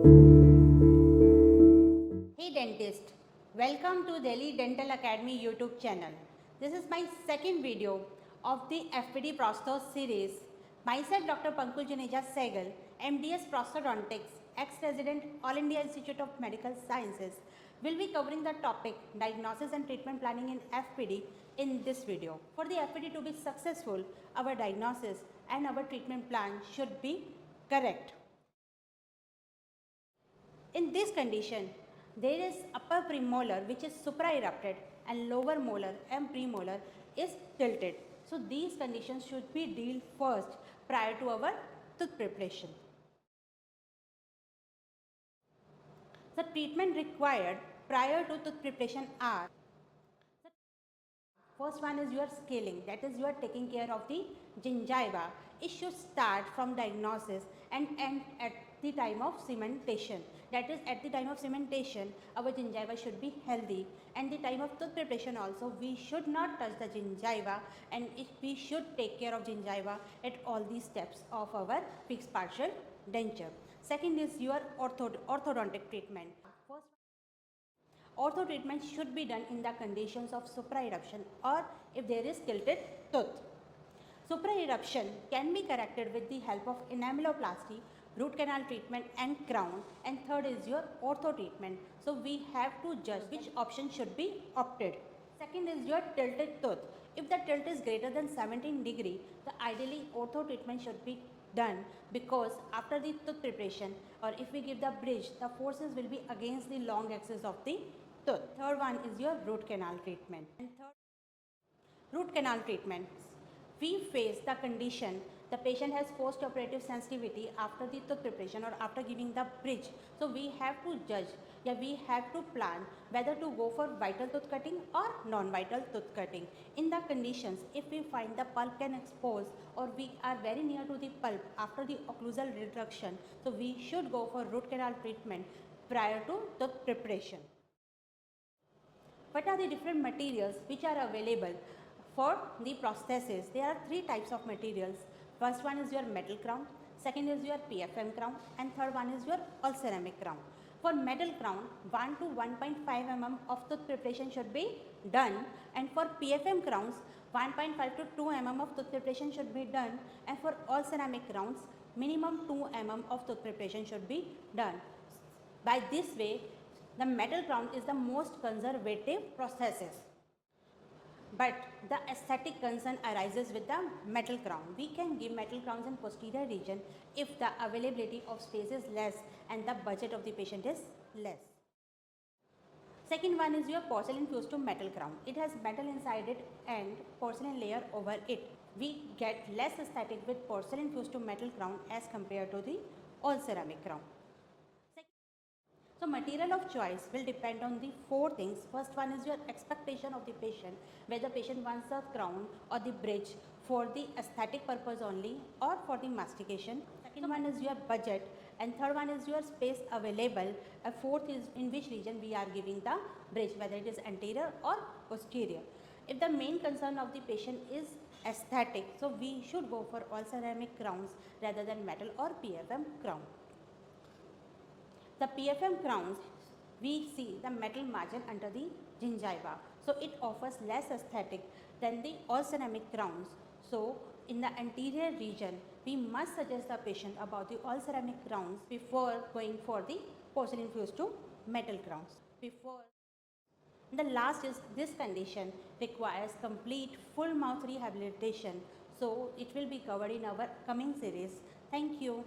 Hey dentist, welcome to Delhi Dental Academy YouTube channel. This is my second video of the FPD Prosthos series. Myself Dr. Pankaj Juneja Sehgal, MDS Prosthodontics, ex-resident All India Institute of Medical Sciences, will be covering the topic diagnosis and treatment planning in FPD in this video. For the FPD to be successful, our diagnosis and our treatment plan should be correct. In this condition, there is upper premolar which is supraerupted and lower molar and premolar is tilted. So these conditions should be dealt first prior to our tooth preparation. The treatment required prior to tooth preparation are: first one is your scaling, that is you are taking care of the gingiva. It should start from diagnosis and end at the time of cementation. That is, at the time of cementation, our gingiva should be healthy, and the time of tooth preparation also, we should not touch the gingiva, and we should take care of gingiva at all these steps of our fixed partial denture. Second is your orthodontic treatment. First, ortho treatment should be done in the conditions of supraeruption or if there is tilted tooth. Supraeruption can be corrected with the help of enameloplasty, root canal treatment and crown, and third is your ortho treatment. So we have to judge which option should be opted. Second is your tilted tooth. If the tilt is greater than 17 degree, the ideally ortho treatment should be done, because after the tooth preparation or if we give the bridge, the forces will be against the long axis of the tooth. Third one is your root canal treatment. And third, root canal treatment. We face the condition the patient has post-operative sensitivity after the tooth preparation or after giving the bridge. So we have to judge, we have to plan whether to go for vital tooth cutting or non-vital tooth cutting. In the conditions, if we find the pulp can expose or we are very near to the pulp after the occlusal reduction, so we should go for root canal treatment prior to tooth preparation. What are the different materials which are available for the prosthesis? There are three types of materials. First one is your metal crown, second is your PFM crown, and third one is your all ceramic crown. For metal crown, 1 to 1.5 mm of tooth preparation should be done, and for PFM crowns, 1.5 to 2 mm of tooth preparation should be done, and for all ceramic crowns, minimum 2 mm of tooth preparation should be done. By this way, the metal crown is the most conservative prosthesis. But the aesthetic concern arises with the metal crown. We can give metal crowns in posterior region if the availability of space is less and the budget of the patient is less. Second one is your porcelain fused to metal crown. It has metal inside it and porcelain layer over it. We get less aesthetic with porcelain fused to metal crown as compared to the all ceramic crown. So material of choice will depend on the four things. First one is your expectation of the patient, whether patient wants a crown or the bridge for the aesthetic purpose only or for the mastication. Second one is your budget, and third one is your space available. A fourth is in which region we are giving the bridge, whether it is anterior or posterior. If the main concern of the patient is aesthetic, so we should go for all ceramic crowns rather than metal or PFM crown. The PFM crowns, we see the metal margin under the gingiva, so it offers less aesthetic than the all ceramic crowns. So in the anterior region, we must suggest the patient about the all ceramic crowns before going for the porcelain fused to metal crowns. The last is this condition requires complete full mouth rehabilitation, so it will be covered in our coming series. Thank you.